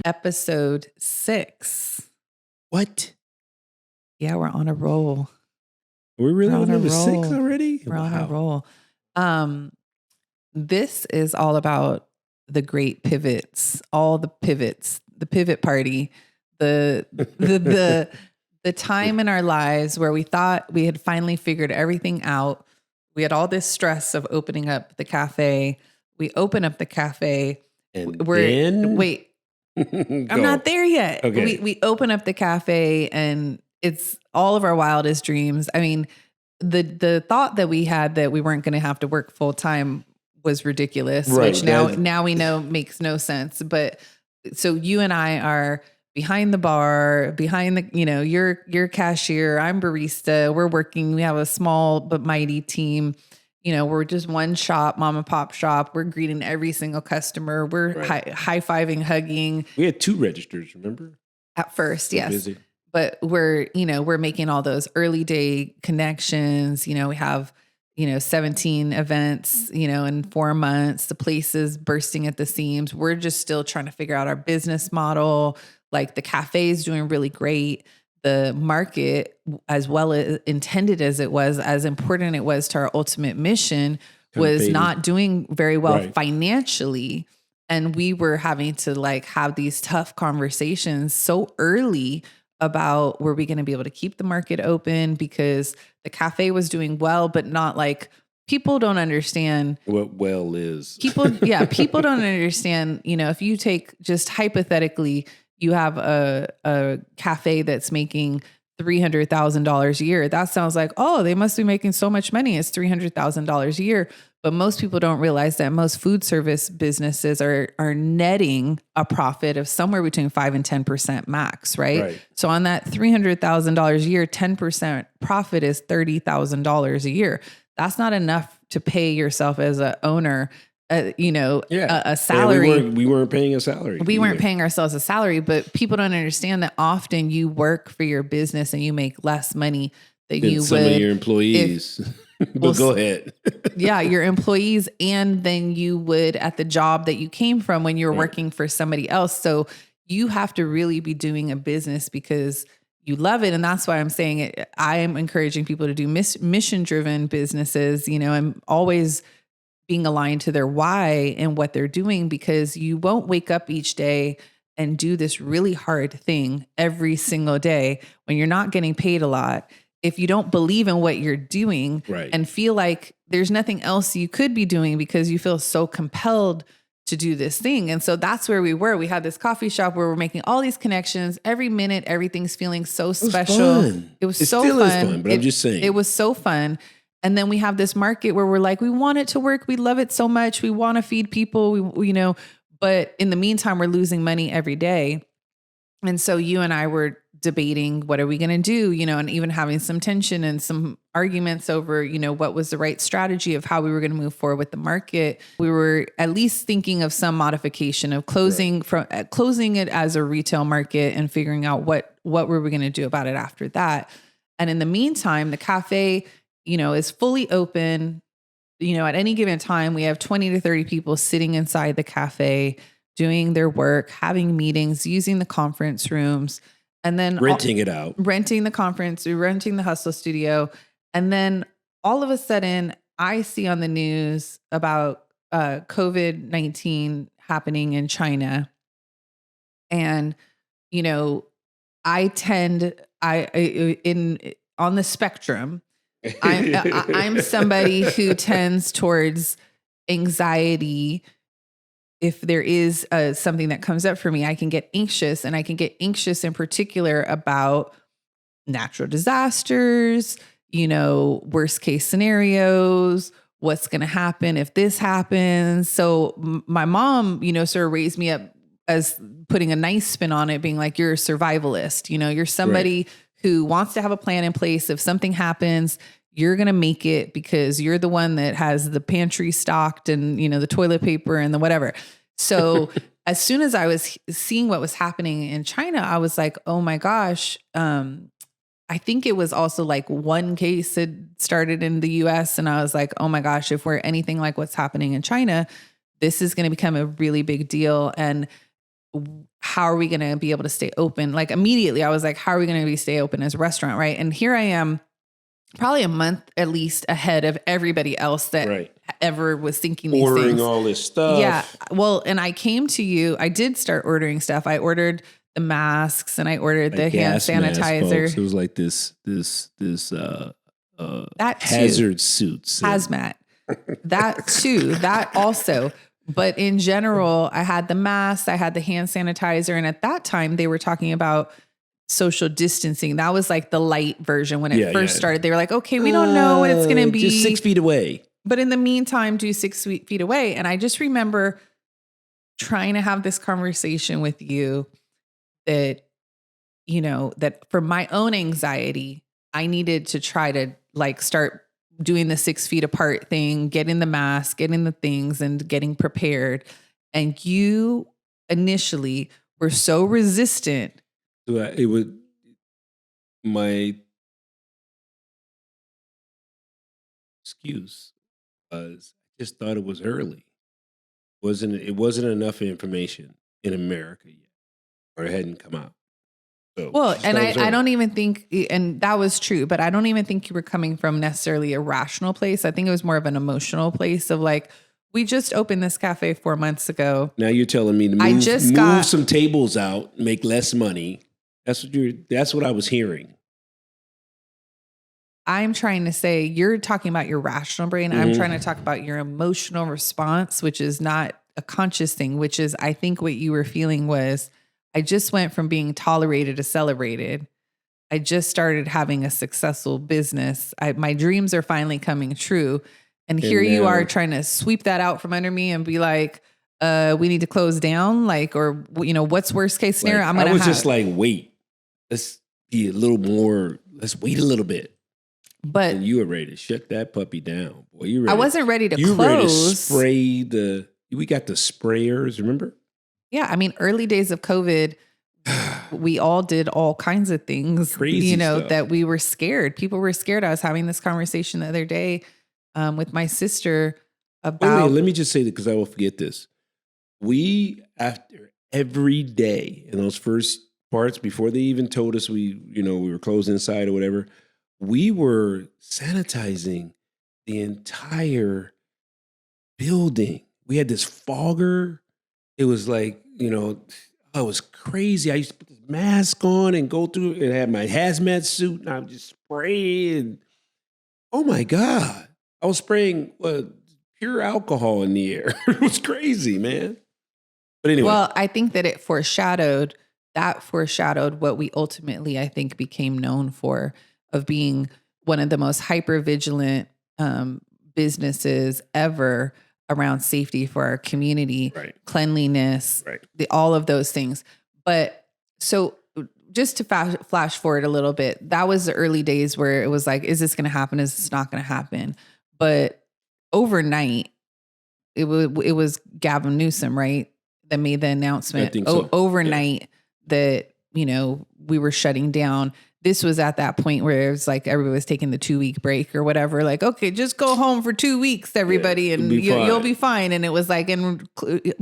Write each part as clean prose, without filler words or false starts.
Episode 6. What? Yeah, we're on a roll. We're really We're on on a number 6 roll. already? We're on a roll. This is all about the great pivots, all the pivots, the pivot party, the time in our lives where we thought we had finally figured everything out. We had all this stress of opening up the cafe. We open up the cafe. And Wait, I'm I'm not there yet. Okay. We open up the cafe and it's all of our wildest dreams. I mean, the thought that we had that we weren't going to have to work full time was ridiculous, Right, which now we know makes no sense. But so you and I are behind the bar, behind the, you're cashier, I'm barista. We're working. We have a small but mighty team. We're just one shop, mom and pop shop. We're greeting every single customer. We're Right. high-fiving, hugging. We had 2 registers, remember? At first, So yes. busy. But we're making all those early day connections. We have, 17 events, in 4 months. The place is bursting at the seams. We're just still trying to figure out our business model. Like the cafe is doing really great. The market, as well as intended as it was, as important it was to our ultimate mission, was fading. not doing very well Right. financially. And we were having to have these tough conversations so early about were we going to be able to keep the market open, because the cafe was doing well, but not people don't understand What well is. people don't understand, if you take just hypothetically, you have a cafe that's making $300,000 a year. That sounds like, oh, they must be making so much money. It's $300,000 a year. But most people don't realize that most food service businesses are netting a profit of somewhere between 5 and 10% max, right? So on that $300,000 a year, 10% profit is $30,000 a year. That's not enough to pay yourself as a owner, a salary. And we weren't paying a salary. We weren't paying ourselves a salary, but people don't understand that often you work for your business and you make less money than you some would of your employees. But go ahead. Yeah, your employees, and then you would at the job that you came from when you were working for somebody else. So you have to really be doing a business because you love it. And that's why I'm saying it. I am encouraging people to do mission-driven businesses. I'm always being aligned to their why and what they're doing, because you won't wake up each day and do this really hard thing every single day when you're not getting paid a lot. If you don't believe in what you're doing and feel like there's nothing else you could be doing because you feel so compelled to do this thing. And so that's where we were. We had this coffee shop where we're making all these connections. Every minute, everything's feeling so special. It was so still fun. is fun, but I'm just saying. It was so fun. And then we have this market where we're like, we want it to work. We love it so much. We want to feed people, but in the meantime, we're losing money every day. And so you and I were debating, what are we going to do? And even having some tension and some arguments over, what was the right strategy of how we were going to move forward with the market. We were at least thinking of some modification of closing it as a retail market and figuring out what were we going to do about it after that. And in the meantime, the cafe, is fully open. At any given time, we have 20 to 30 people sitting inside the cafe, doing their work, having meetings, using the conference rooms, and then renting it out, renting the hustle studio. And then all of a sudden I see on the news about COVID-19 happening in China. And, on the spectrum, I'm somebody who tends towards anxiety. If there is something that comes up for me, I can get anxious, and I can get anxious in particular about natural disasters, worst case scenarios, what's going to happen if this happens. So my mom, sort of raised me up as putting a nice spin on it, being like, you're a survivalist, you're somebody who wants to have a plan in place. If something happens, you're going to make it because you're the one that has the pantry stocked and, the toilet paper and the whatever. So as soon as I was seeing what was happening in China, I was like, oh my gosh. I think it was also like one case had started in the US. And I was like, oh my gosh, if we're anything like what's happening in China, this is going to become a really big deal. And how are we going to be able to stay open? Like immediately I was like, how are we going to stay open as a restaurant? Right. And here I am probably a month at least ahead of everybody else that ever was thinking these ordering things. all this stuff. Yeah. Well, and I came to you, I did start ordering stuff. I ordered the masks and I ordered the hand sanitizer. Mask, it was like this that too. hazard suits. Hazmat. That too. That also. But in general, I had the masks, I had the hand sanitizer. And at that time, they were talking about social distancing. That was like the light version when it first started. They were like, okay, we don't know what it's going to be. Just 6 feet away. But in the meantime, do 6 feet away. And I just remember trying to have this conversation with you that, you know, that for my own anxiety, I needed to try to like start doing the 6 feet apart thing, getting the mask, getting the things and getting prepared. And you initially were so resistant. It would, my excuse was, I just thought it was early. It wasn't enough information in America yet, or it hadn't come out. So well, and I don't even think, and that was true, but I don't even think you were coming from necessarily a rational place. I think it was more of an emotional place of like, we just opened this cafe 4 months ago. Now you're telling me to move some tables out, make less money. That's what I was hearing. I'm trying to say, you're talking about your rational brain. I'm trying to talk about your emotional response, which is not a conscious thing, which is, I think what you were feeling was, I just went from being tolerated to celebrated. I just started having a successful business. My dreams are finally coming true. And here you are trying to sweep that out from under me and be like, we need to close down. Like, or, you know, what's worst case scenario? Like, I was just like, wait, let's be a little more, let's wait a little bit. But and you were ready to shut that puppy down. Boy, you ready. I wasn't ready to close. You were ready to spray we got the sprayers, remember? Yeah, I mean, early days of COVID, we all did all kinds of things, crazy stuff. That we were scared. People were scared. I was having this conversation the other day with my sister about. Wait, let me just say that because I will forget this. We, after every day in those first parts, before they even told us we were closed inside or whatever, we were sanitizing the entire building. We had this fogger. It was like, it was crazy. I used to put this mask on and go through and have my hazmat suit and I would just spray. And oh my God, I was spraying pure alcohol in the air. It was crazy, man. But anyway. Well, I think that it foreshadowed what we ultimately, I think, became known for, of being one of the most hyper-vigilant businesses ever around safety for our community, cleanliness, all of those things. But so just to flash forward a little bit, that was the early days where it was like, is this going to happen? Is this not going to happen? But overnight, it was Gavin Newsom, right, that made the announcement. I think so. Overnight that, we were shutting down. This was at that point where it was like everybody was taking the 2-week break or whatever. Like, okay, just go home for 2 weeks, everybody, and you'll be fine. And it was like, and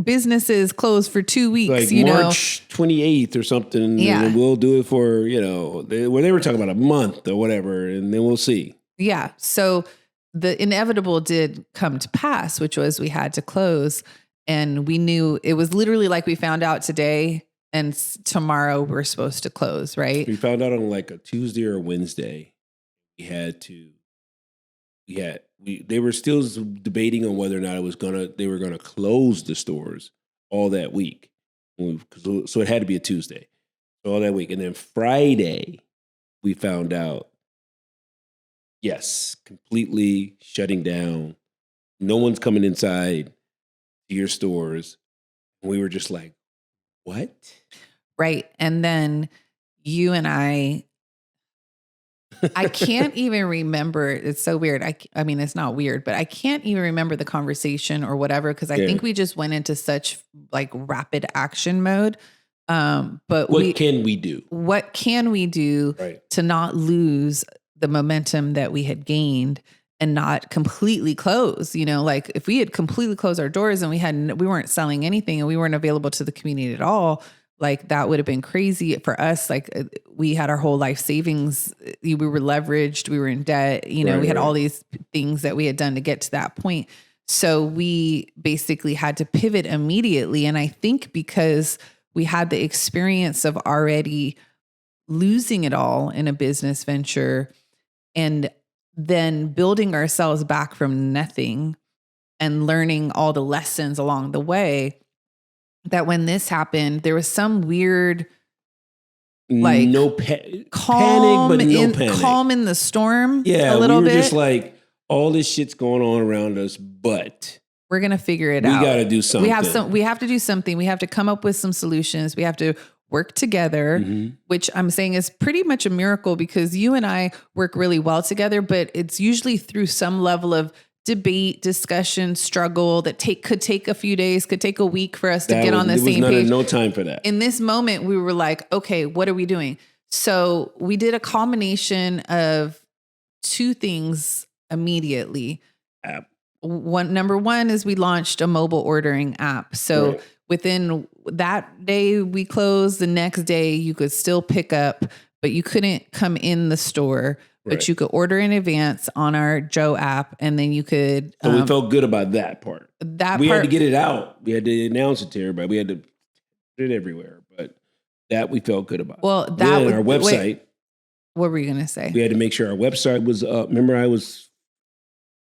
businesses closed for 2 weeks, like March 28th or something. Yeah. And we'll do it for, they were talking about a month or whatever, and then we'll see. Yeah. So the inevitable did come to pass, which was we had to close. And we knew it was literally like we found out today. And tomorrow we're supposed to close, right? We found out on like a Tuesday or a Wednesday. They were still debating on whether or not they were gonna close the stores all that week. So it had to be a Tuesday, all that week. And then Friday, we found out, yes, completely shutting down. No one's coming inside to your stores. And we were just like, what? Right. And then you and I can't even remember. It's so weird. I mean, it's not weird, but I can't even remember the conversation or whatever, because I think we just went into such like rapid action mode. But what can we do? What can we do to not lose the momentum that we had gained? and not completely close. Like if we had completely closed our doors and we weren't selling anything and we weren't available to the community at all, like that would have been crazy for us. Like we had our whole life savings. We were leveraged. We were in debt. We had all these things that we had done to get to that point. So we basically had to pivot immediately. And I think because we had the experience of already losing it all in a business venture and then building ourselves back from nothing and learning all the lessons along the way, that when this happened, there was some weird, like calm, panic, but no panic. Calm in the storm. Yeah, a little we were bit. Just like, all this shit's going on around us, but we're going to figure it out. We got to do something. We have to do something. We have to come up with some solutions. We have to work together, which I'm saying is pretty much a miracle because you and I work really well together, but it's usually through some level of debate, discussion, struggle that could take a few days, could take a week for us to get on the same page. No time for that. In this moment, we were like, okay, what are we doing? So we did a combination of two things immediately. Number one is we launched a mobile ordering app. So within that day we closed, the next day you could still pick up, but you couldn't come in the store, but you could order in advance on our Joe app. And then you could. So we felt good about that part. We had to get it out. We had to announce it to everybody. We had to put it everywhere, but that we felt good about. Well, then our website. What were you going to say? We had to make sure our website was up. Remember,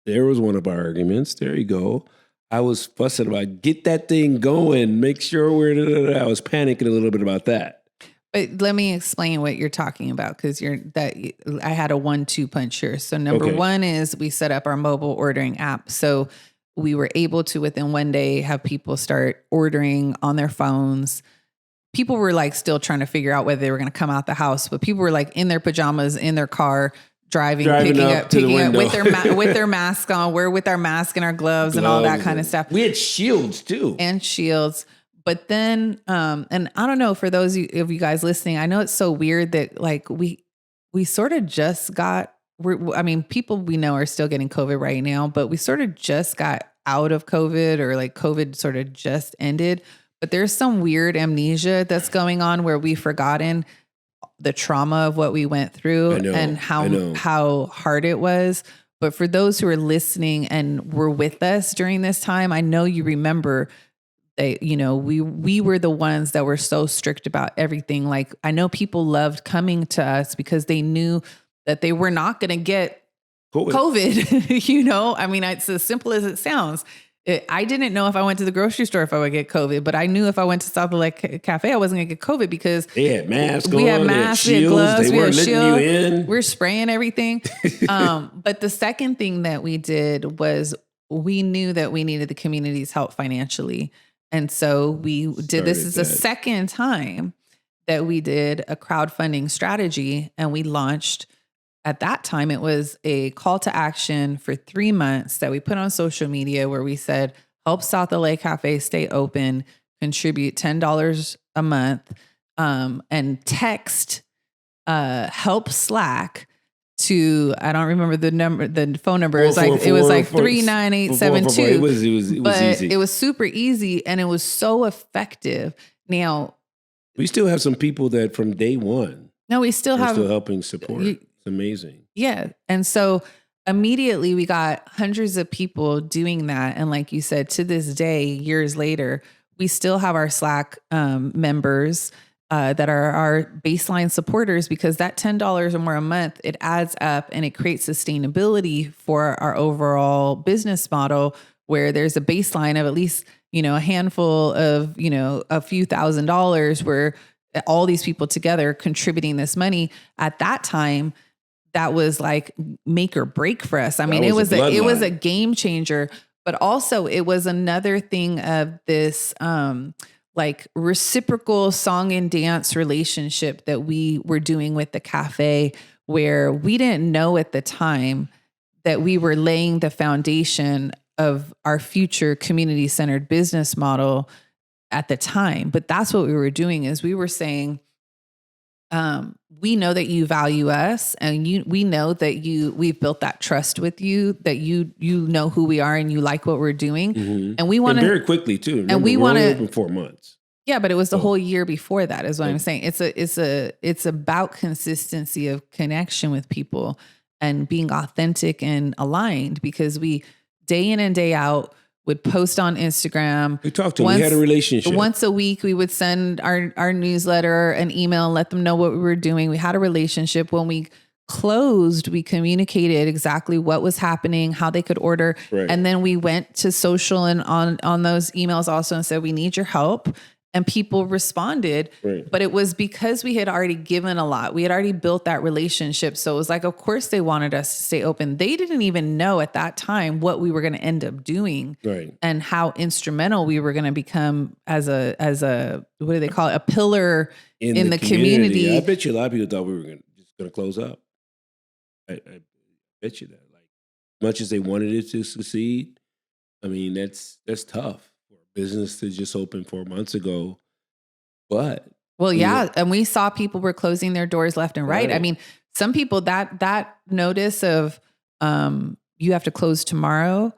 there was one of our arguments. There you go. I was fussing about get that thing going, make sure I was panicking a little bit about that. But let me explain what you're talking about because I had a 1-2 punch here. So number one is we set up our mobile ordering app. So we were able to within one day have people start ordering on their phones. People were like still trying to figure out whether they were going to come out the house, but people were like in their pajamas, in their car, driving picking up with their mask on. We're with our mask and our gloves and all that kind of stuff. We had shields too. And shields. But then, and I don't know, for those of you guys listening, I know it's so weird that like we sort of just people we know are still getting COVID right now, but we sort of just got out of COVID or like COVID sort of just ended. But there's some weird amnesia that's going on where we've forgotten the trauma of what we went through and how hard it was. But for those who are listening and were with us during this time, I know you remember that, we were the ones that were so strict about everything. Like I know people loved coming to us because they knew that they were not going to get COVID. I mean, it's as simple as it sounds. I didn't know if I went to the grocery store if I would get COVID, but I knew if I went to South Lake Cafe, I wasn't going to get COVID because they had masks. We had masks, we had gloves, we had shield. You in. We're spraying everything. But the second thing that we did was we knew that we needed the community's help financially. And so we did, this is the second time that we did a crowdfunding strategy and we launched. At that time, it was a call to action for 3 months that we put on social media where we said, help South LA Cafe stay open, contribute $10 a month, and text help Slack to, I don't remember the phone number. It was like 39872. It was easy. It was super easy and it was so effective. Now, we still have some people that from day one. No, we still have still helping support. It's amazing. Yeah. And so immediately we got hundreds of people doing that. And like you said, to this day, years later, we still have our Slack members that are our baseline supporters because that $10 or more a month, it adds up and it creates sustainability for our overall business model where there's a baseline of at least, a handful of, a few $1,000s where all these people together contributing this money at that time, that was like make or break for us. I mean, it was a game changer, but also it was another thing of this, like reciprocal song and dance relationship that we were doing with the cafe where we didn't know at the time that we were laying the foundation of our future community-centered business model at the time. But that's what we were doing is we were saying, we know that you value us, and we know that we've built that trust with you, that you know who we are and you like what we're doing. And we want to very quickly too. Remember, and we want to open 4 months. Yeah, but it was the whole year before that is what I'm saying. It's about consistency of connection with people and being authentic and aligned, because we day in and day out would post on Instagram. We talked to them. We had a relationship. Once a week, we would send our newsletter, an email, and let them know what we were doing. We had a relationship. When we closed, we communicated exactly what was happening, how they could order. Right. And then we went to social and on those emails also and said, we need your help. And people responded, but it was because we had already given a lot. We had already built that relationship. So it was like, of course they wanted us to stay open. They didn't even know at that time what we were going to end up doing, and how instrumental we were going to become as a, what do they call it? A pillar in the community. I bet you a lot of people thought we were just going to close up. I bet you that. Like, much as they wanted it to succeed, I mean, that's tough. Business to just open 4 months ago, but and we saw people were closing their doors left and right. I mean, some people that notice of you have to close tomorrow,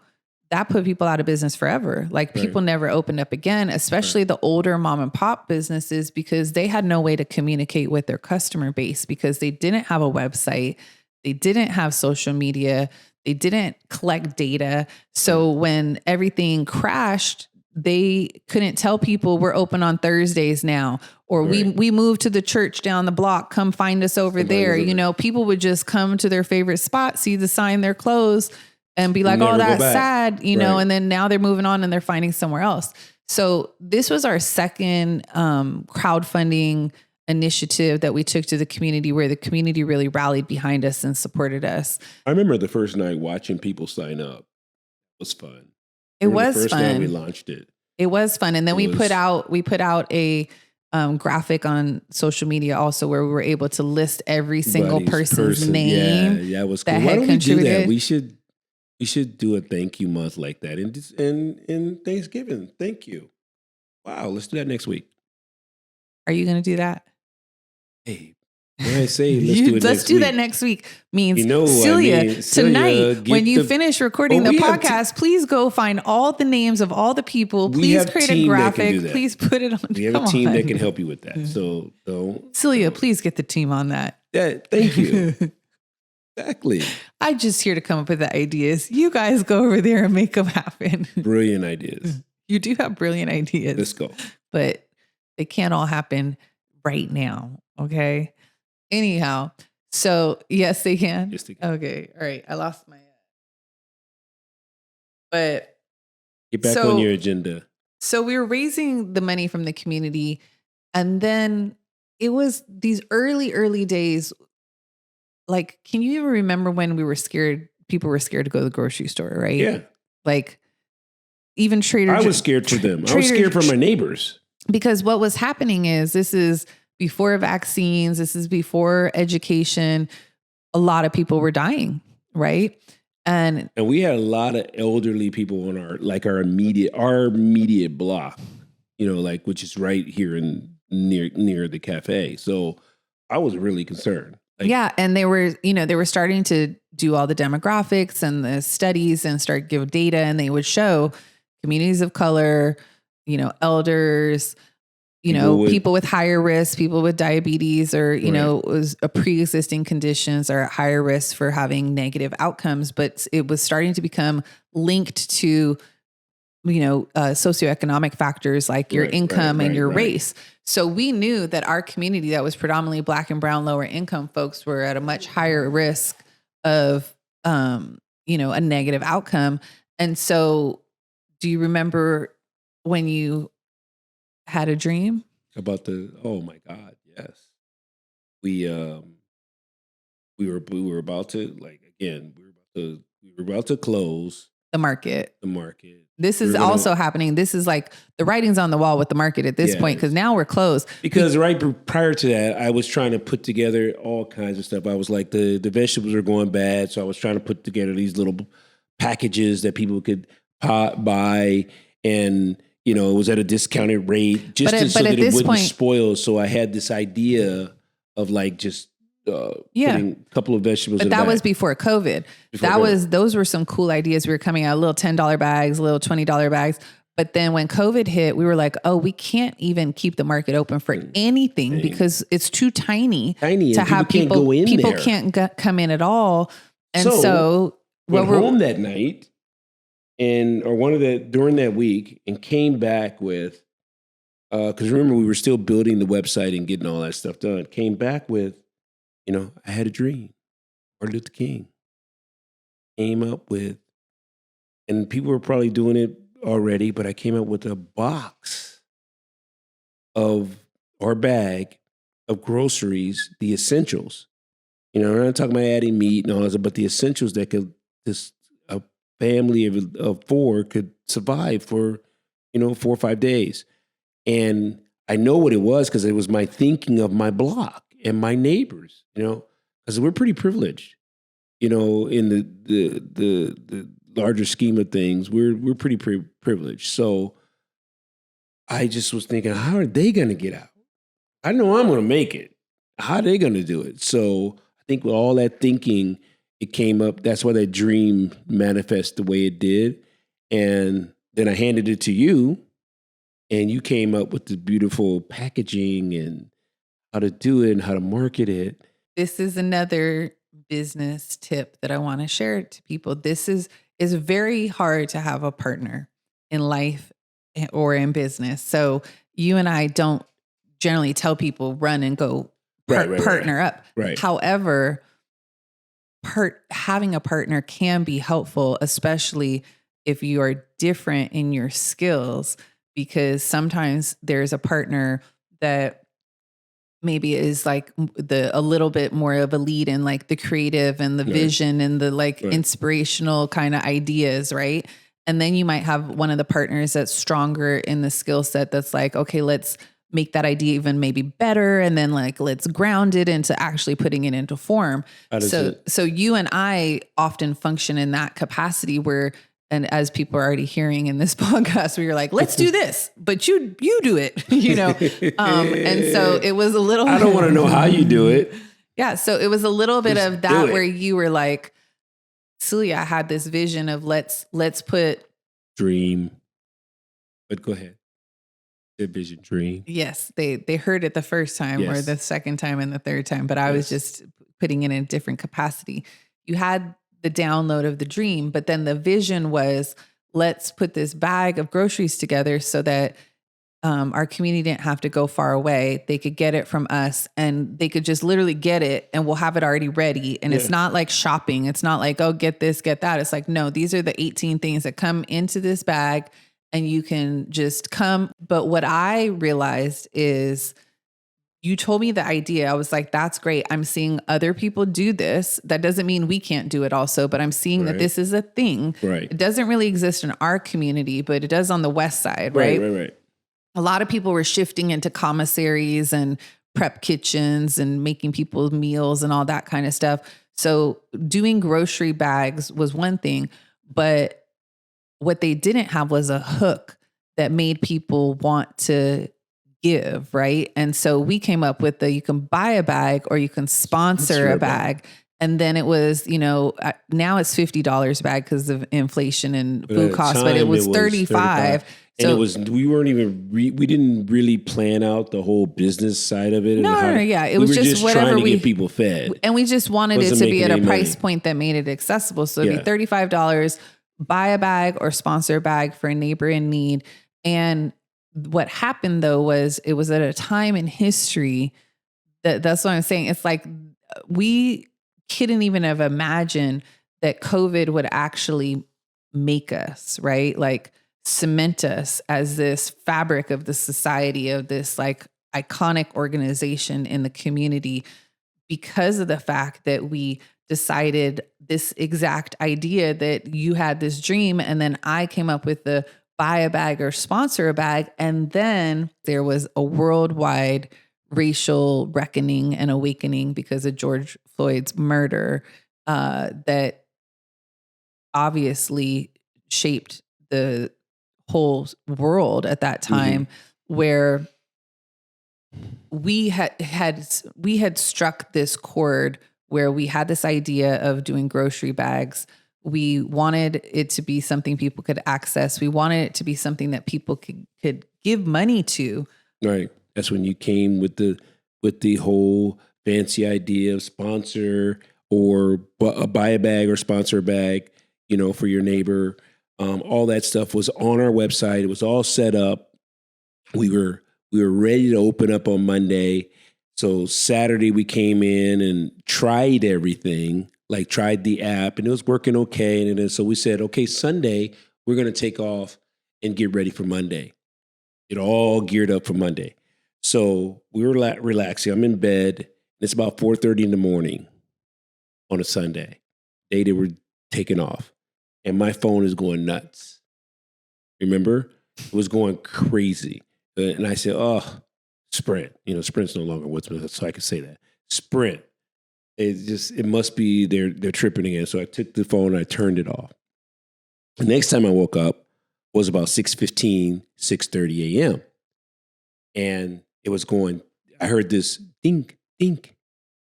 that put people out of business forever. Like, people never opened up again, especially the older mom and pop businesses, because they had no way to communicate with their customer base, because they didn't have a website, they didn't have social media, they didn't collect data. So when everything crashed, they couldn't tell people we're open on Thursdays now, or we moved to the church down the block. Come find us over there. You know, people would just come to their favorite spot, see the sign, they're closed, and be like, oh, that's sad, you know, and then now they're moving on and they're finding somewhere else. So this was our second crowdfunding initiative that we took to the community, where the community really rallied behind us and supported us. I remember the first night watching people sign up. It was fun. It was the first fun. night we launched it. It was fun. And then we put out a graphic on social media also, where we were able to list every single person's name. Yeah, it was cool. Why don't we do that? We should do a thank you month like that. And Thanksgiving. Thank you. Wow, let's do that next week. Are you going to do that? Hey, when I say let's do that next week means, Celia, tonight, when you finish recording the podcast, please go find all the names of all the people. Please create a graphic. Please put it on. We have a team that can help you with that. So Celia, please get the team on that. Yeah, thank you. Exactly. I'm just here to come up with the ideas. You guys go over there and make them happen. Brilliant ideas. You do have brilliant ideas. Let's go. But they can't all happen right now. Okay. Anyhow, so yes, they can. Yes, they can. Okay. All right. I lost my. But get back on your agenda. So we were raising the money from the community, and then it was these early days. Like, can you even remember when we were scared? People were scared to go to the grocery store, right? Yeah. Like, even I was scared for them. I was scared for my neighbors. Because what was happening is, this is before vaccines, this is before education. A lot of people were dying, right? And we had a lot of elderly people on our immediate block, you know, like, which is right here near the cafe. So I was really concerned. Like, yeah. And they were starting to do all the demographics and the studies and start give data, and they would show communities of color, you know, elders, people with higher risk, people with diabetes, or, was a pre-existing conditions, are at higher risk for having negative outcomes. But it was starting to become linked to, socioeconomic factors like your income and your race. So we knew that our community that was predominantly Black and brown, lower income folks were at a much higher risk of, a negative outcome. And so do you remember when you had a dream about oh my God, yes. We were about to, we were about to close the market. This is also happening. This is like the writing's on the wall with the market at this point, because now we're closed. Because prior to that, I was trying to put together all kinds of stuff. I was like, the vegetables are going bad, so I was trying to put together these little packages that people could buy, and it was at a discounted rate so that it wouldn't spoil. So I had this idea of like just Yeah. putting a couple of vegetables in But a that bag. was before COVID. Those were some cool ideas. We were coming out little $10 bags, little $20 bags. But then when COVID hit, we were like, oh, we can't even keep the market open for anything because it's too tiny and to have can't people. go in People there. can't come in at all. And so went home that night during that week and came back with, because remember we were still building the website and getting all that stuff done. Came back with, I had a dream. Martin Luther King came up with, and people were probably doing it already, but I came up with a box or bag of groceries, the essentials. We're not talking about adding meat and all that, but the essentials that a family of 4 could survive for, 4 or 5 days. And I know what it was because it was my thinking of my block and my neighbors, because we're pretty privileged, in the larger scheme of things. We're pretty privileged. So I just was thinking, how are they going to get out? I know I'm going to make it. How are they going to do it? So I think with all that thinking, it came up. That's why that dream manifested the way it did. And then I handed it to you, and you came up with the beautiful packaging and how to do it and how to market it. This is another business tip that I want to share to people. This is very hard to have a partner in life or in business. So you and I don't generally tell people run and go partner up. Right. However, having a partner can be helpful, especially if you are different in your skills, because sometimes there's a partner that maybe is like a little bit more of a lead in like the creative and the vision and the inspirational kind of ideas, right? And then you might have one of the partners that's stronger in the skill set that's like, okay, let's make that idea even maybe better. And then like, let's ground it into actually putting it into form. So you and I often function in that capacity where, and as people are already hearing in this podcast, we were like, let's do this, but you do it, and so it was a little, I don't want to know how you do it. Yeah. So it was a little bit of that where you were like, Celia had this vision of let's put dream, but go ahead. The vision dream. Yes. They heard it the first time or the second time and the third time, but I was just putting it in a different capacity. You had the download of the dream, but then the vision was let's put this bag of groceries together so that our community didn't have to go far away. They could get it from us and they could just literally get it and we'll have it already ready. And it's not like shopping. It's not like, oh, get this, get that. It's like, no, these are the 18 things that come into this bag and you can just come. But what I realized is you told me the idea. I was like, that's great. I'm seeing other people do this. That doesn't mean we can't do it also, but I'm seeing that this is a thing. Right. It doesn't really exist in our community, but it does on the West Side, right? Right. A lot of people were shifting into commissaries and prep kitchens and making people meals and all that kind of stuff. So doing grocery bags was one thing, but what they didn't have was a hook that made people want to give, right? And so we came up with you can buy a bag or you can sponsor a bag. And then it was, now it's $50 a bag because of inflation and food costs, but it was $35. And we didn't really plan out the whole business side of it. It was just whatever trying to get people fed. And we just wanted it to be at a price point that made it accessible. So it'd be $35, buy a bag or sponsor a bag for a neighbor in need. And what happened though was it was at a time in history that's what I'm saying. It's like we couldn't even have imagined that COVID would actually make us, right? Like cement us as this fabric of the society, of this like iconic organization in the community, because of the fact that we decided this exact idea that you had this dream. And then I came up with the buy a bag or sponsor a bag. And then there was a worldwide racial reckoning and awakening because of George Floyd's murder that obviously shaped the whole world at that time, where we had struck this chord where we had this idea of doing grocery bags. We wanted it to be something people could access. We wanted it to be something that people could give money to. Right. That's when you came with the whole fancy idea of sponsor or buy a bag or sponsor a bag, for your neighbor. All that stuff was on our website. It was all set up. We were ready to open up on Monday. So Saturday we came in and tried everything, like tried the app, and it was working okay. And then so we said, okay, Sunday we're going to take off and get ready for Monday. It all geared up for Monday. So we were relaxing. I'm in bed. It's about 4:30 in the morning on a Sunday, day they were taking off. And my phone is going nuts. Remember? It was going crazy. And I said, oh, Sprint. Sprint's no longer with me, so I can say that. Sprint. It must be they're tripping again. So I took the phone and I turned it off. The next time I woke up was about 6:15, 6:30 a.m. And it was going, I heard this dink, dink,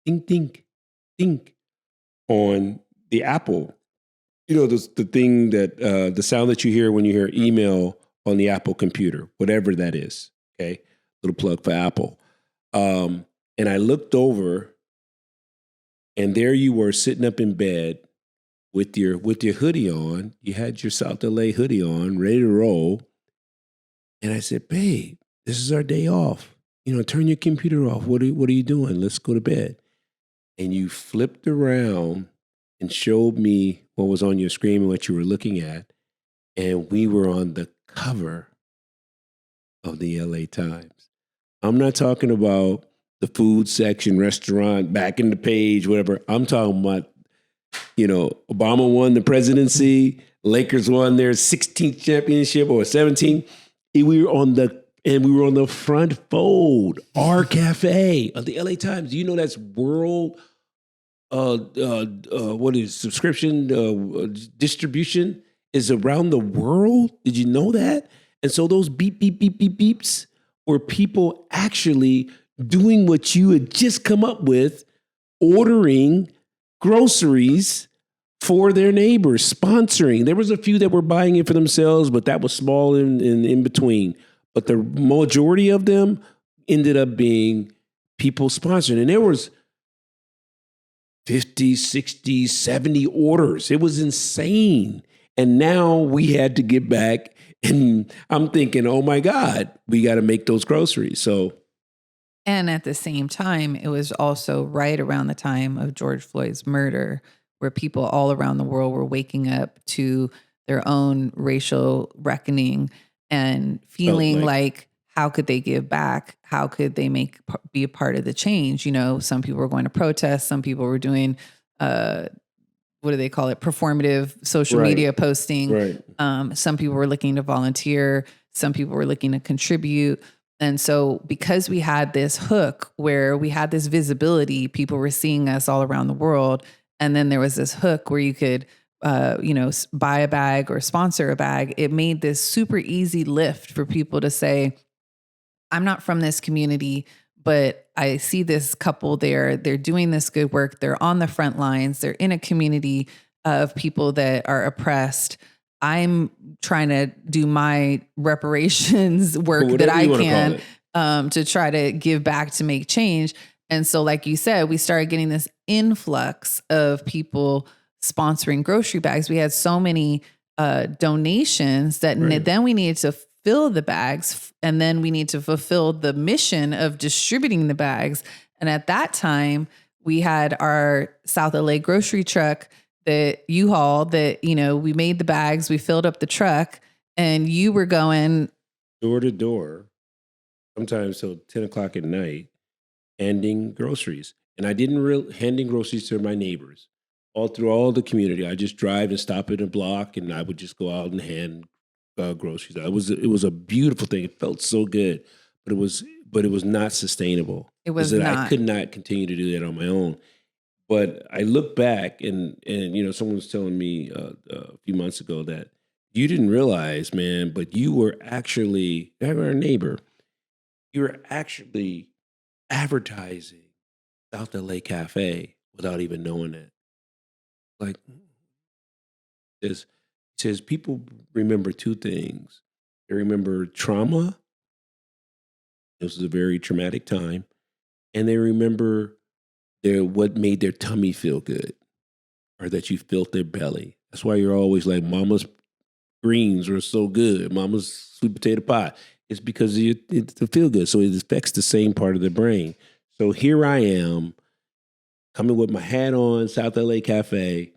dink, dink, dink on the Apple. The thing that, the sound that you hear when you hear email on the Apple computer, whatever that is. Okay. Little plug for Apple. And I looked over and there you were sitting up in bed with your hoodie on. You had your South LA hoodie on, ready to roll. And I said, babe, this is our day off. Turn your computer off. What are you doing? Let's go to bed. And you flipped around and showed me what was on your screen and what you were looking at. And we were on the cover of the LA Times. I'm not talking about the food section, restaurant, back in the page, whatever. I'm talking about, Obama won the presidency, Lakers won their 16th championship or 17th. We were on the front fold, our cafe of the LA Times. That's world what is subscription distribution is around the world. Did you know that? And so those beep, beep, beep, beep, beeps were people actually doing what you had just come up with, ordering groceries for their neighbors, sponsoring. There was a few that were buying it for themselves, but that was small in between. But the majority of them ended up being people sponsoring. And there was 50, 60, 70 orders. It was insane. And now we had to get back. And I'm thinking, oh my God, we got to make those groceries. So. And at the same time, it was also right around the time of George Floyd's murder, where people all around the world were waking up to their own racial reckoning and feeling like how could they give back? How could they be a part of the change? Some people were going to protest. Some people were doing, what do they call it? Performative social media posting. Right. Some people were looking to volunteer. Some people were looking to contribute. And so because we had this hook where we had this visibility, people were seeing us all around the world. And then there was this hook where you could, buy a bag or sponsor a bag. It made this super easy lift for people to say, I'm not from this community, but I see this couple there. They're doing this good work. They're on the front lines. They're in a community of people that are oppressed. I'm trying to do my reparations work that I can to try to give back to make change. And so, like you said, we started getting this influx of people sponsoring grocery bags. We had so many donations that then we needed to fill the bags, and then we need to fulfill the mission of distributing the bags. And at that time, we had our South LA grocery truck that U-Haul that, we made the bags, we filled up the truck, and you were going door to door, sometimes till 10 o'clock at night, handing groceries. And I didn't handing groceries to my neighbors all through all the community. I just drive and stop in a block, and I would just go out and hand groceries. It was a beautiful thing. It felt so good, but it was not sustainable. It was not. I could not continue to do that on my own. But I look back and someone was telling me a few months ago that you didn't realize, man, but you were actually, our neighbor, you were actually advertising South LA Cafe without even knowing it. Like, it says people remember two things. They remember trauma. This was a very traumatic time. And they remember what made their tummy feel good, or that you filled their belly. That's why you're always like, Mama's greens are so good. Mama's sweet potato pie. It's because it's to feel good. So it affects the same part of the brain. So here I am, coming with my hat on, South LA Cafe,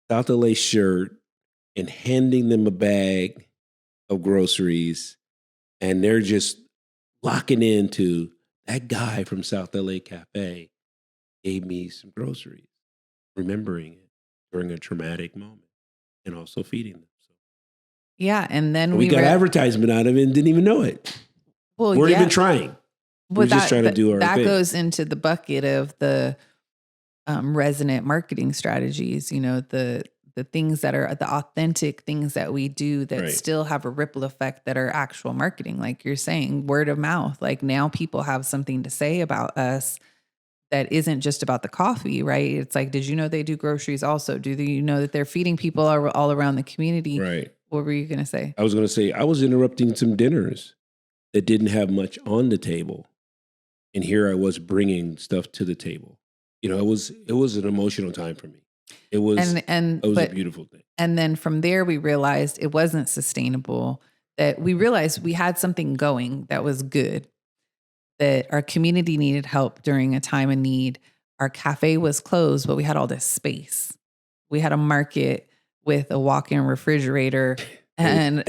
South LA shirt, and handing them a bag of groceries. And they're just locking into that guy from South LA Cafe gave me some groceries, remembering it during a traumatic moment and also feeding them. So Yeah. And then we got advertisement out of it and didn't even know it. Well, We're even trying. We're just trying to do our that thing. goes into the bucket of the resonant marketing strategies, you know, the things that are the authentic things that we do that still have a ripple effect that are actual marketing. Like you're saying, word of mouth. Like now people have something to say about us that isn't just about the coffee, right? It's like, did you know they do groceries also? Do you know that they're feeding people all around the community? Right. What were you going to say? I was going to say, I was interrupting some dinners that didn't have much on the table. And here I was bringing stuff to the table. You know, it was an emotional time for me. It was a beautiful thing. And then from there, we realized it wasn't sustainable, that we realized we had something going that was good, that our community needed help during a time of need. Our cafe was closed, but we had all this space. We had a market with a walk-in refrigerator and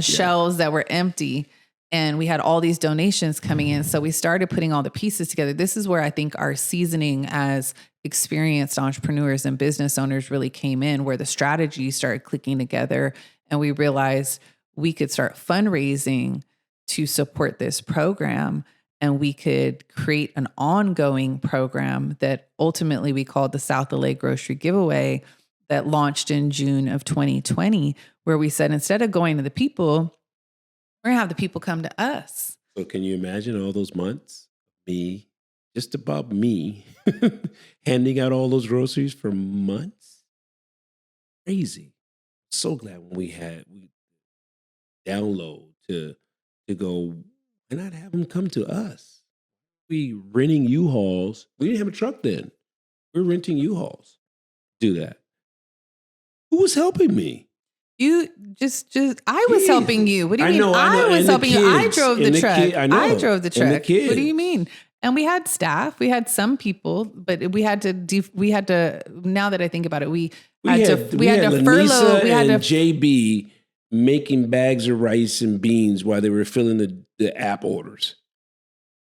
shelves that were empty. And we had all these donations coming in. So we started putting all the pieces together. This is where I think our seasoning as experienced entrepreneurs and business owners really came in, where the strategies started clicking together. And we realized we could start fundraising to support this program. And we could create an ongoing program that ultimately we called the South LA Grocery Giveaway, that launched in June of 2020, where we said, instead of going to the people, we're gonna have the people come to us. So can you imagine all those months, just about me, handing out all those groceries for months? Crazy. So glad when we download to go, why not have them come to us? We renting U-Hauls. We didn't have a truck then. We're renting U-Hauls. Do that. Who was helping me? You I was helping you. What do you mean? I was helping you. I drove the truck. I drove the truck. What do you mean? And we had staff. We had some people, but we had to. Now that I think about it, we had to furlough. We had JB making bags of rice and beans while they were filling the app orders.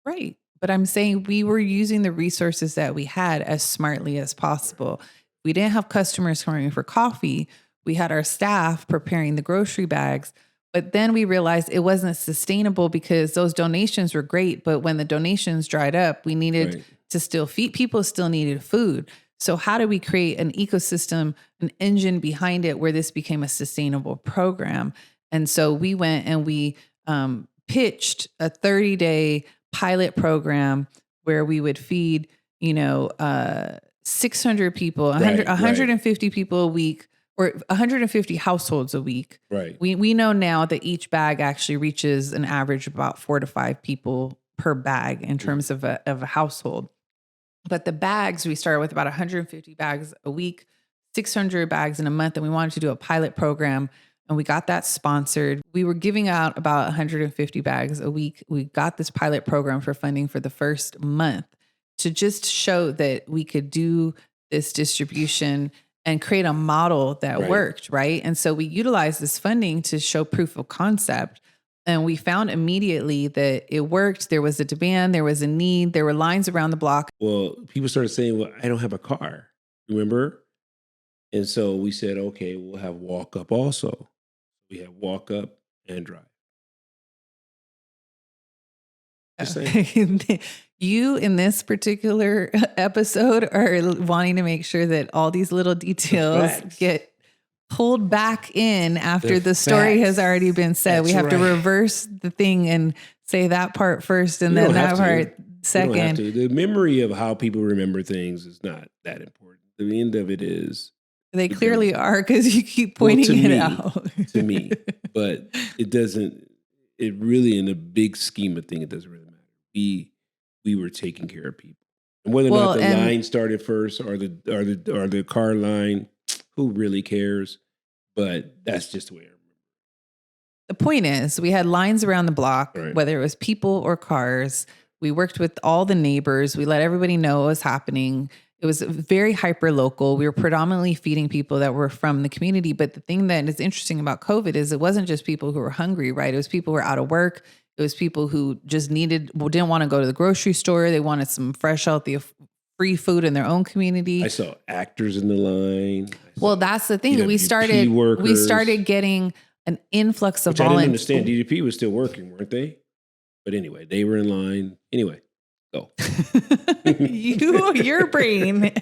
Right, but I'm saying we were using the resources that we had as smartly as possible. We didn't have customers coming for coffee. We had our staff preparing the grocery bags, but then we realized it wasn't sustainable because those donations were great. But when the donations dried up, we needed to still feed people, still needed food. So how do we create an ecosystem, an engine behind it where this became a sustainable program? And so we went and we pitched a 30-day pilot program where we would feed, 600 people, 150 people a week, or 150 households a week. Right. We know now that each bag actually reaches an average of about 4 to 5 people per bag in terms of a household. But the bags, we started with about 150 bags a week, 600 bags in a month, and we wanted to do a pilot program, and we got that sponsored. We were giving out about 150 bags a week. We got this pilot program for funding for the first month to just show that we could do this distribution and create a model that worked, right? And so we utilized this funding to show proof of concept. And we found immediately that it worked. There was a demand, there was a need, there were lines around the block. Well, people started saying, well, I don't have a car, remember? And so we said, okay, we'll have walk up also. We have walk up and drive. You in this particular episode are wanting to make sure that all these little details get pulled back in after the story has already been said. That's we have to right. reverse the thing and say that part first and You then don't that have to. part You don't have second. to. The memory of how people remember things is not that important. The end of it is They the clearly memory. are because you keep Well, pointing to it me, out. to me, but it doesn't. It really, in the big scheme of things, it doesn't really matter. We were taking care of people, and whether or Well, not the and- line started first or the car line, who really cares? But that's just the way I remember. The point is, we had lines around the block, Right. whether it was people or cars. We worked with all the neighbors. We let everybody know what was happening. It was very hyper local. We were predominantly feeding people that were from the community. But the thing that is interesting about COVID is it wasn't just people who were hungry, right? It was people who were out of work. It was people who just didn't want to go to the grocery store. They wanted some fresh, healthy, free food in their own community. I saw actors in the line. Well, that's the thing. We DWP workers. started getting an influx of Which I didn't volunteers. understand. DDP was still working, weren't they? But anyway, they were in line. Anyway, go. Your brain.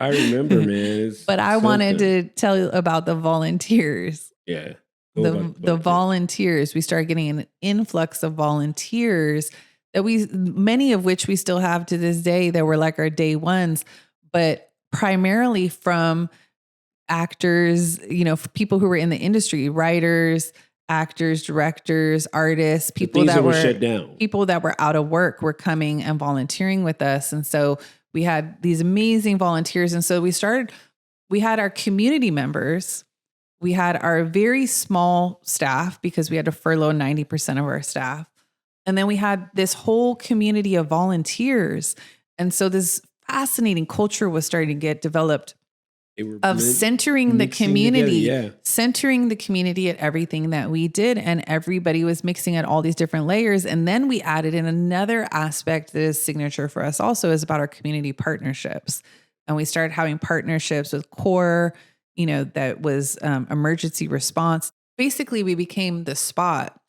I remember, man. But I wanted to tell you about the volunteers. Yeah. The volunteers. We started getting an influx of volunteers that many of which we still have to this day that were like our day ones, but primarily from actors, people who were in the industry, writers, actors, directors, artists, people that were shut down. People that were out of work were coming and volunteering with us. And so we had these amazing volunteers. And so we had our community members. We had our very small staff because we had to furlough 90% of our staff. And then we had this whole community of volunteers. And so this fascinating culture was starting to get developed of centering the community, centering the community at everything that we did. And everybody was mixing at all these different layers. And then we added in another aspect that is signature for us also is about our community partnerships. And we started having partnerships with CORE, that was emergency response. Basically, we became the spot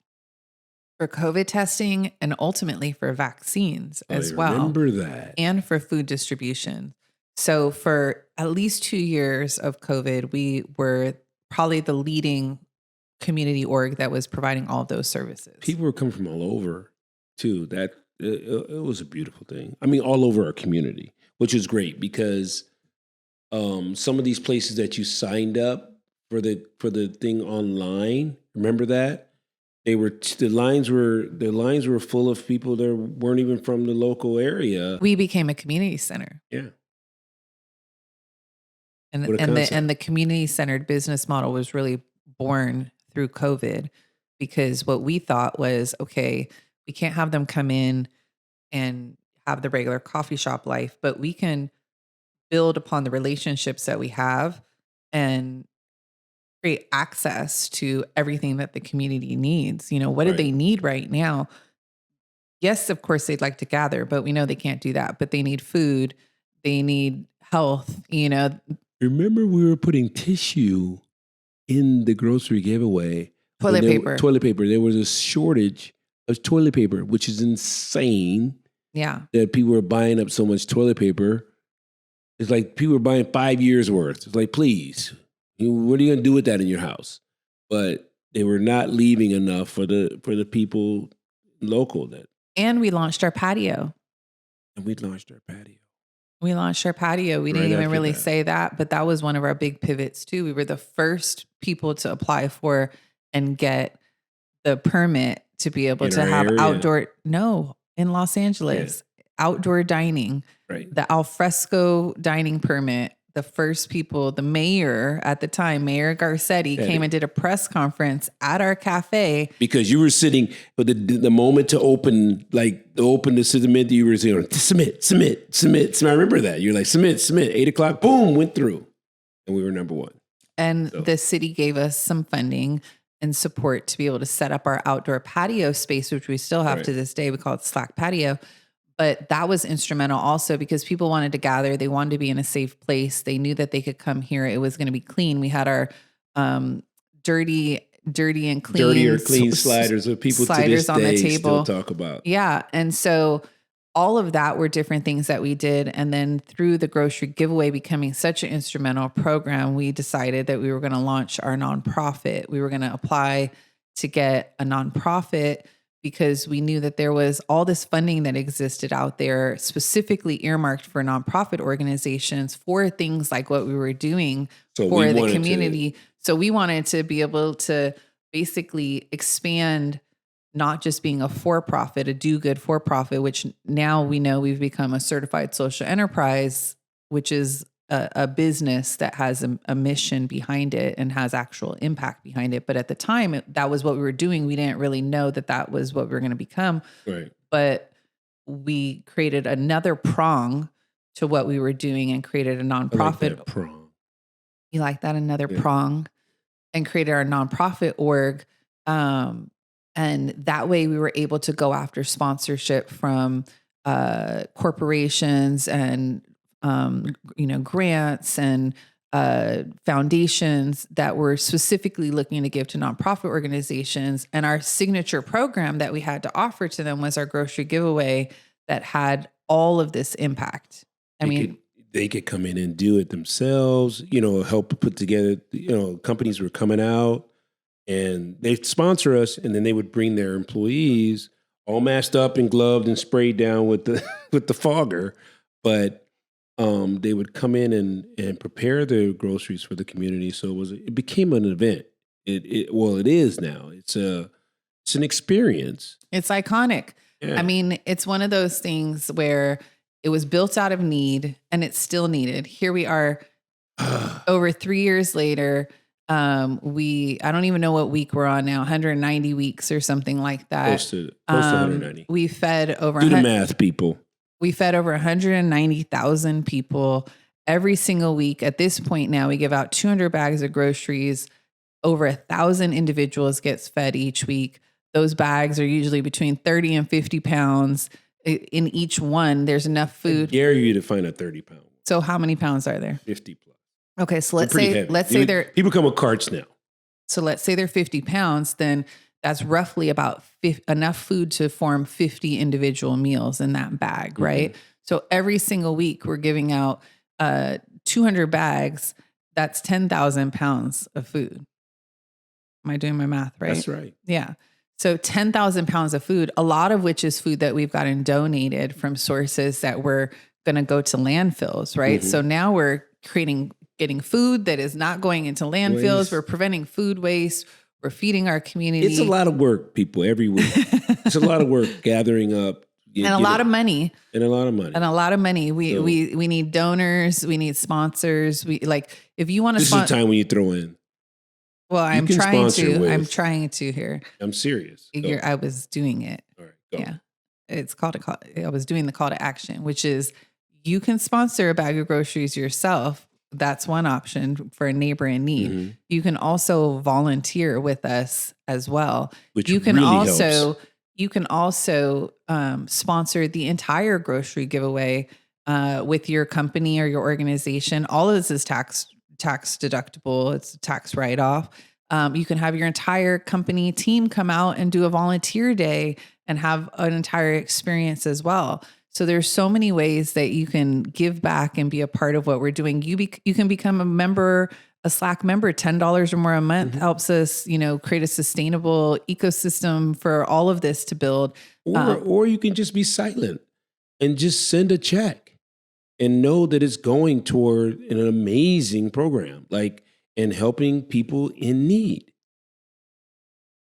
for COVID testing and ultimately for vaccines as well. Remember that. And for food distribution. So for at least 2 years of COVID, we were probably the leading community org that was providing all of those services. People were coming from all over too. That it was a beautiful thing. I mean, all over our community, which was great because some of these places that you signed up for the thing online, remember that? The lines were full of people that weren't even from the local area. We became a community center. Yeah. And the community centered business model was really born through COVID because what we thought was, okay, we can't have them come in and have the regular coffee shop life, but we can build upon the relationships that we have and create access to everything that the community needs. What do they need right now? Yes, of course, they'd like to gather, but we know they can't do that. But they need food. They need health, Remember we were putting tissue in the grocery giveaway. Toilet paper. Toilet paper. There was a shortage of toilet paper, which is insane. Yeah. That people were buying up so much toilet paper. It's like people were buying 5 years worth. It's like, please, what are you going to do with that in your house? But they were not leaving enough for the people local. And we launched our patio. We launched our patio. We didn't even really say that, but that was one of our big pivots too. We were the first people to apply for and get the permit to be able to have in Los Angeles, outdoor dining, right? The alfresco dining permit. The first people, the mayor at the time, Mayor Garcetti, came and did a press conference at our cafe. Because you were sitting, but the moment to open the submit, you were saying, submit. I remember that. You're like, submit, 8 o'clock, boom, went through. And we were number one. And the city gave us some funding and support to be able to set up our outdoor patio space, which we still have to this day. We call it Slack Patio. But that was instrumental also because people wanted to gather. They wanted to be in a safe place. They knew that they could come here. It was going to be clean. We had our dirty and clean. Dirty or clean sliders that people sliders to this on day the table. still talk about. Yeah. And so all of that were different things that we did. And then through the grocery giveaway becoming such an instrumental program, we decided that we were going to launch our nonprofit. We were going to apply to get a nonprofit because we knew that there was all this funding that existed out there specifically earmarked for nonprofit organizations for things like what we were doing for the community. So we wanted to be able to basically expand not just being a for-profit, a do-good for-profit, which now we know we've become a certified social enterprise, which is a business that has a mission behind it and has actual impact behind it. But at the time, that was what we were doing. We didn't really know that that was what we were going to become. Right. But we created another prong to what we were doing and created a nonprofit. I like that prong. You like that? Another prong, and created our nonprofit org. And that way we were able to go after sponsorship from corporations and, grants and foundations that were specifically looking to give to nonprofit organizations. And our signature program that we had to offer to them was our grocery giveaway that had all of this impact. They could come in and do it themselves, help put together, companies were coming out. And they'd sponsor us, and then they would bring their employees all masked up and gloved and sprayed down with the fogger. But they would come in and prepare the groceries for the community. So it became an event. It is now. It's an experience. It's iconic. Yeah. I mean, it's one of those things where it was built out of need, and it's still needed. Here we are, over 3 years later. I don't even know what week we're on now, 190 weeks or something like that. Close to 190. We fed over Do the math, people. We fed over 190,000 people every single week. At this point now, we give out 200 bags of groceries. Over 1,000 individuals gets fed each week. Those bags are usually between 30 and 50 pounds. In each one, there's enough food. I dare you to find a 30-pound. So how many pounds are there? 50 plus. Okay, so let's say they're people come with carts now. So let's say they're 50 pounds, then that's roughly about enough food to form 50 individual meals in that bag, right? So every single week we're giving out 200 bags. That's 10,000 pounds of food. Am I doing my math right? That's right. Yeah. So 10,000 pounds of food, a lot of which is food that we've gotten donated from sources that were going to go to landfills, right? So now we're getting food that is not going into landfills. Waste. We're preventing food waste. We're feeding our community. It's a lot of work, people, every week. It's a lot of work gathering up. And a lot of money. And a lot of money. And a lot of money. We need donors. We need sponsors. If you want to This is the time when you throw in. Well, I'm trying to here. I'm serious. I was doing it. All right. Go. Yeah. It's I was doing the call to action, which is you can sponsor a bag of groceries yourself. That's one option for a neighbor in need. You can also volunteer with us as well. Which you can really helps. You can also sponsor the entire grocery giveaway with your company or your organization. All of this is tax deductible. It's a tax write-off. You can have your entire company team come out and do a volunteer day and have an entire experience as well. So there's so many ways that you can give back and be a part of what we're doing. You can become a member, a Slack member. $10 or more a month helps us, create a sustainable ecosystem for all of this to build. Or you can just be silent and just send a check and know that it's going toward an amazing program, and helping people in need.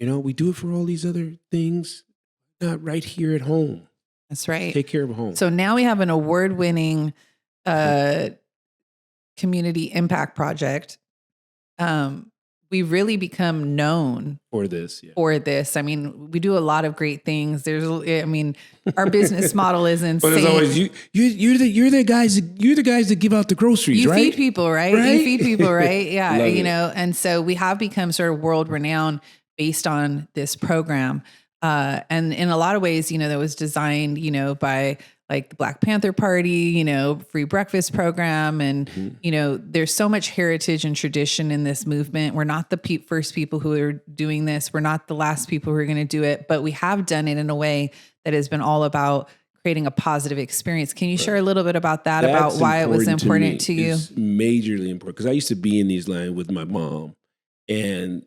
We do it for all these other things, not right here at home. That's right. Take care of home. So now we have an award-winning community impact project. We really become known for this. I mean, we do a lot of great things. Our business model is insane. But as always, you're the guys that give out the groceries, right? You feed people, right? You feed people, right? Yeah, and so we have become sort of world renowned based on this program. And in a lot of ways, that was designed, by like the Black Panther Party, free breakfast program. And, there's so much heritage and tradition in this movement. We're not the first people who are doing this. We're not the last people who are going to do it, but we have done it in a way that has been all about creating a positive experience. Can you share a little bit about that, about That's why it was important to me. you? It's majorly important because I used to be in these lines with my mom, and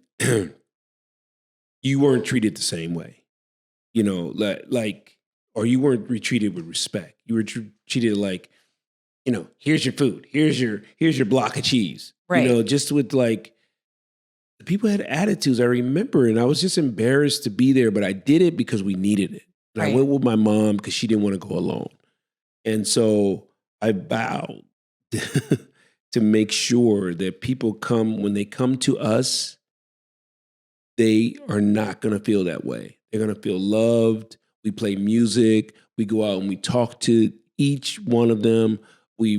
you weren't treated the same way, you know, like, or you weren't treated with respect. You were treated like, you know, here's your food, here's your block of cheese, Right. you know, just with like, the people had attitudes. I remember, and I was just embarrassed to be there, but I did it because we needed it. And I Right. went with my mom because she didn't want to go alone. And so I vowed to make sure that people come, when they come to us, they are not going to feel that way. They're going to feel loved. We play music. We go out and we talk to each one of them. We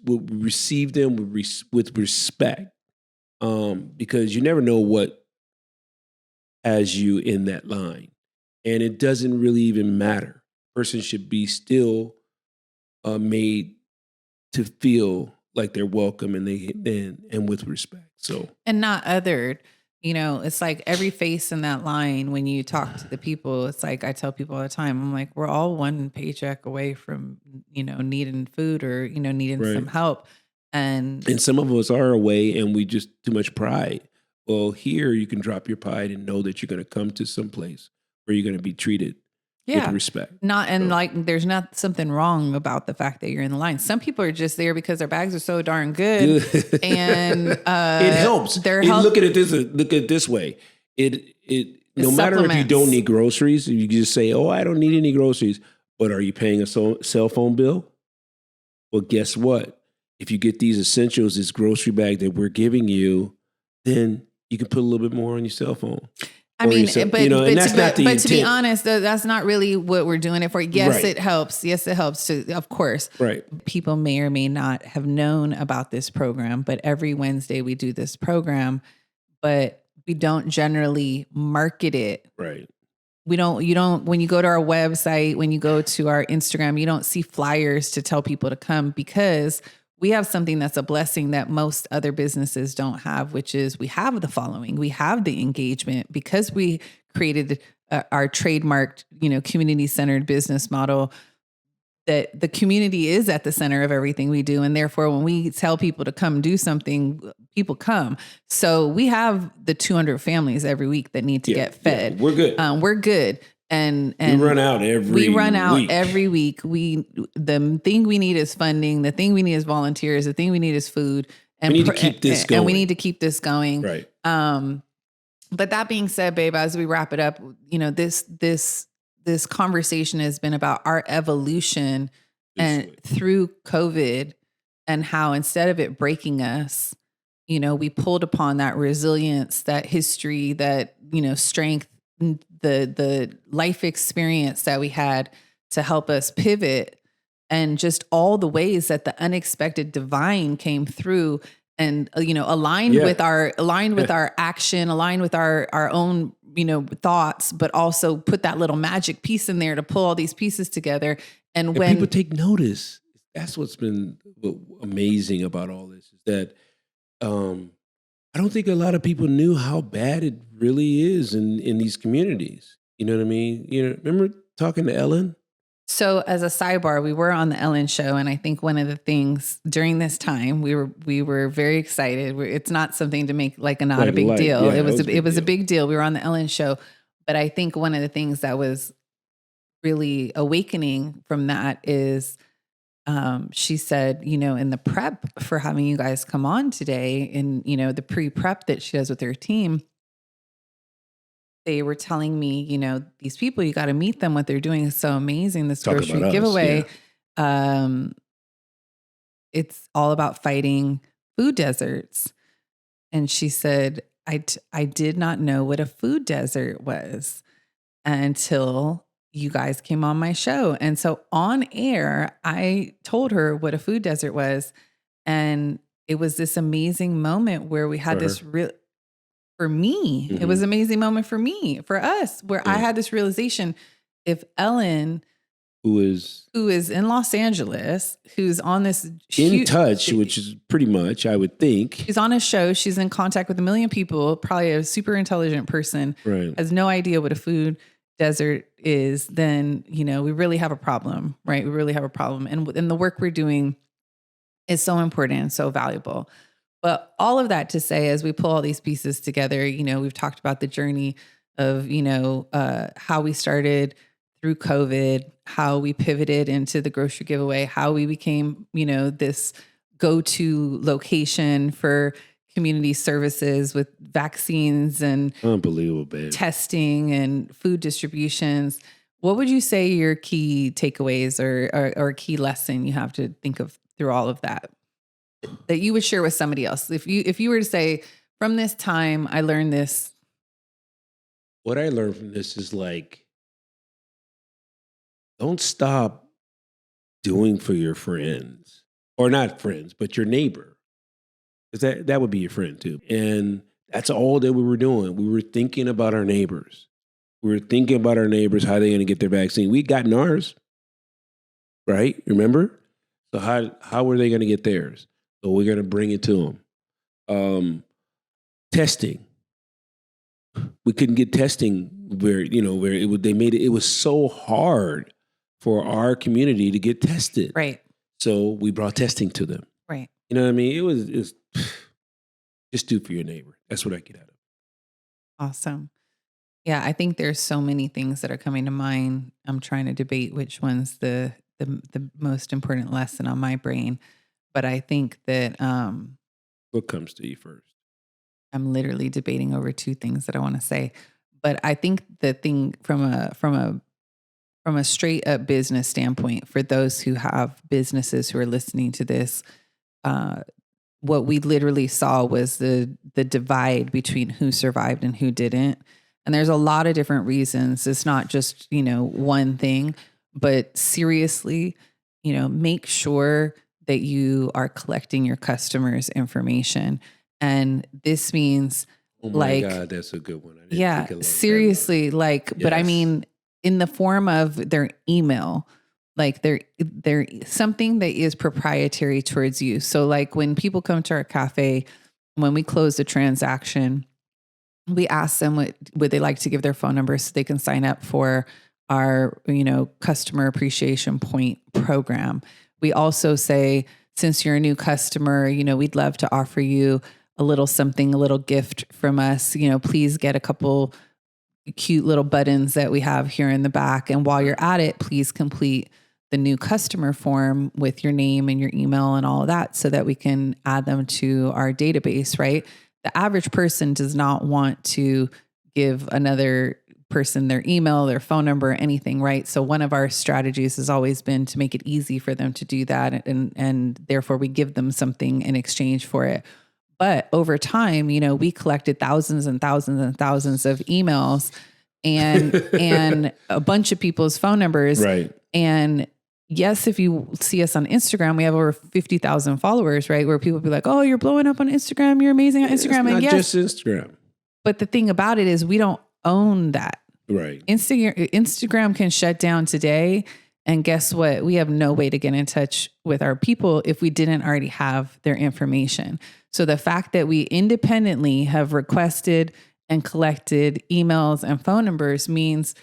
receive them with respect, because you never know what has you in that line. And it doesn't really even matter. Person should be still made to feel like they're welcome and with respect. So, And not othered. You know, it's like every face in that line when you talk to the people, it's like I tell people all the time, I'm like, we're all one paycheck away from, you know, needing food or, you know, needing some right. help. And And some of us are away and we just too much pride. Well, here you can drop your pride and know that you're going to come to some place where you're going to be treated with yeah, respect. not, and So, like, there's not something wrong about the fact that you're in the line. Some people are just there because their bags are so darn good. And it helps. they're Look at it this way. It no matter if you supplements. don't need groceries, you can just say, "Oh, I don't need any groceries." But are you paying a cell phone bill? Well, guess what? If you get these essentials, this grocery bag that we're giving you, then you can put a little bit more on your cell phone. I mean, but you know, and that's not the but to be intent. honest, that's not really what we're doing it for. Yes, Right. it helps. Yes, it helps to, of course. Right. People may or may not have known about this program, but every Wednesday we do this program, but we don't generally market it. Right. You don't, when you go to our website, when you go to our Instagram, you don't see flyers to tell people to come, because we have something that's a blessing that most other businesses don't have, which is we have the following, we have the engagement, because we created our trademarked, you know, community-centered business model, that the community is at the center of everything we do. And therefore, when we tell people to come do something, people come. So we have the 200 families every week that need to get fed. We're good. We're good. And we run out every week. every week. The thing we need is funding. The thing we need is volunteers. The thing we need is food. And we need to keep this going. And we need to keep this going. Right. But that being said, babe, as we wrap it up, you know, this conversation has been about our evolution and through COVID, and how instead of it breaking us, you know, we pulled upon that resilience, that history, that, you know, strength, the life experience that we had to help us pivot, and just all the ways that the unexpected divine came through and, you know, aligned with our action, aligned with our own, you know, thoughts, but also put that little magic piece in there to pull all these pieces together. And when people take notice, that's what's been amazing about all this, is that I don't think a lot of people knew how bad it really is in these communities. You know what I mean? You know, remember talking to Ellen? So as a sidebar, we were on the Ellen show, and I think one of the things during this time we were very excited. It's not something to make like not a big deal. Yeah, it was a big deal. We were on the Ellen show, but I think one of the things that was really awakening from that is she said, you know, in the prep for having you guys come on today, in, you know, the pre-prep that she does with her team, they were telling me, you know, these people, you got to meet them. What they're doing is so amazing. This Talk grocery about us, giveaway. It's all about fighting food deserts. And she said, I did not know what a food desert was until you guys came on my show. And so on air, I told her what a food desert was. And it was this amazing moment where we had this real, for me, it was an amazing moment for me, for us, where I had this realization, if Ellen, who is in Los Angeles, who's on this in touch, which is pretty much, I would think. She's on a show. She's in contact with 1 million people, probably a super intelligent person, right, has no idea what a food desert is, then, you know, we really have a problem, right? We really have a problem. And the work we're doing is so important and so valuable. But all of that to say, as we pull all these pieces together, you know, we've talked about the journey of, you know, how we started through COVID, how we pivoted into the grocery giveaway, how we became, you know, this go-to location for community services with vaccines and unbelievable, babe. Testing and food distributions. What would you say your key takeaways or key lesson you have to think of through all of that you would share with somebody else? If you were to say, from this time, I learned this. What I learned from this is like, don't stop doing for your friends, or not friends, but your neighbor. Because that would be your friend too. And that's all that we were doing. We were thinking about our neighbors. We were thinking about our neighbors, how they're going to get their vaccine. We'd gotten ours, right? Remember? So how were they going to get theirs? So we're going to bring it to them. Testing. We couldn't get testing where they made it. It was so hard for our community to get tested. Right. So we brought testing to them. Right. You know what I mean? It was just do for your neighbor. That's what I get out of it. Awesome. Yeah, I think there's so many things that are coming to mind. I'm trying to debate which one's the most important lesson on my brain. But I think that what comes to you first? I'm literally debating over two things that I want to say. But I think the thing from a straight up business standpoint, for those who have businesses who are listening to this, what we literally saw was the divide between who survived and who didn't. And there's a lot of different reasons. It's not just, you know, one thing, but seriously, you know, make sure that you are collecting your customers' information. And this means, oh my God, that's a good one. Yeah, seriously, like, yes. But I mean, in the form of their email, like they're something that is proprietary towards you. So like when people come to our cafe, when we close the transaction, we ask them would they like to give their phone number so they can sign up for our, you know, customer appreciation point program. We also say, since you're a new customer, you know, we'd love to offer you a little something, a little gift from us. You know, please get a couple cute little buttons that we have here in the back. And while you're at it, please complete the new customer form with your name and your email and all of that so that we can add them to our database, right? The average person does not want to give another person their email, their phone number, anything, right? So one of our strategies has always been to make it easy for them to do that. And therefore we give them something in exchange for it. But over time, you know, we collected thousands and thousands and thousands of emails and a bunch of people's phone numbers. Right. And yes, if you see us on Instagram, we have over 50,000 followers, right? Where people be like, oh, you're blowing up on Instagram. You're amazing on Instagram. It's and not yes, just Instagram. But the thing about it is we don't own that. Right. Instagram can shut down today. And guess what? We have no way to get in touch with our people if we didn't already have their information. So the fact that we independently have requested and collected emails and phone numbers means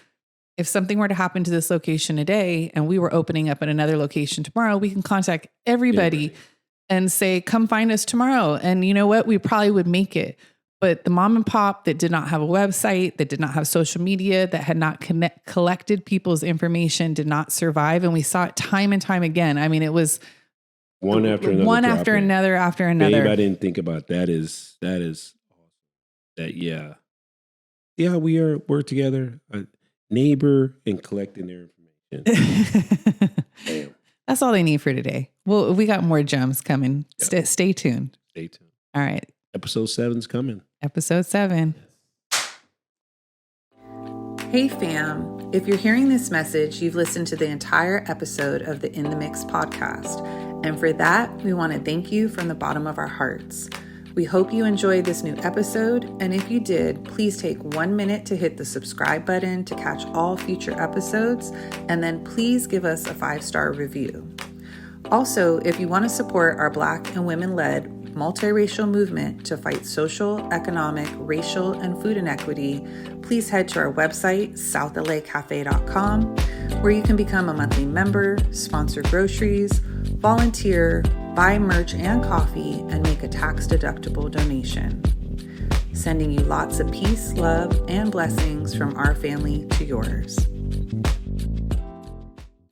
if something were to happen to this location today and we were opening up at another location tomorrow, we can contact everybody and say, come find us tomorrow. And you know what? We probably would make it. But the mom and pop that did not have a website, that did not have social media, that had not collected people's information did not survive. And we saw it time and time again. I mean, it was one after another. One after another after another. Babe, I didn't think about that. Is that, yeah. Yeah, we're together. A neighbor and collecting their information. Damn. That's all they need for today. Well, we got more gems coming. Yep. Stay tuned. Stay tuned. All right. Episode 7's coming. Episode 7. Hey fam, if you're hearing this message, you've listened to the entire episode of the In the Mix podcast. And for that, we want to thank you from the bottom of our hearts. We hope you enjoyed this new episode. And if you did, please take 1 minute to hit the subscribe button to catch all future episodes. And then please give us a 5-star review. Also, if you want to support our Black and women-led multiracial movement to fight social, economic, racial, and food inequity, please head to our website, southlacafe.com, where you can become a monthly member, sponsor groceries, volunteer, buy merch and coffee, and make a tax-deductible donation. Sending you lots of peace, love, and blessings from our family to yours.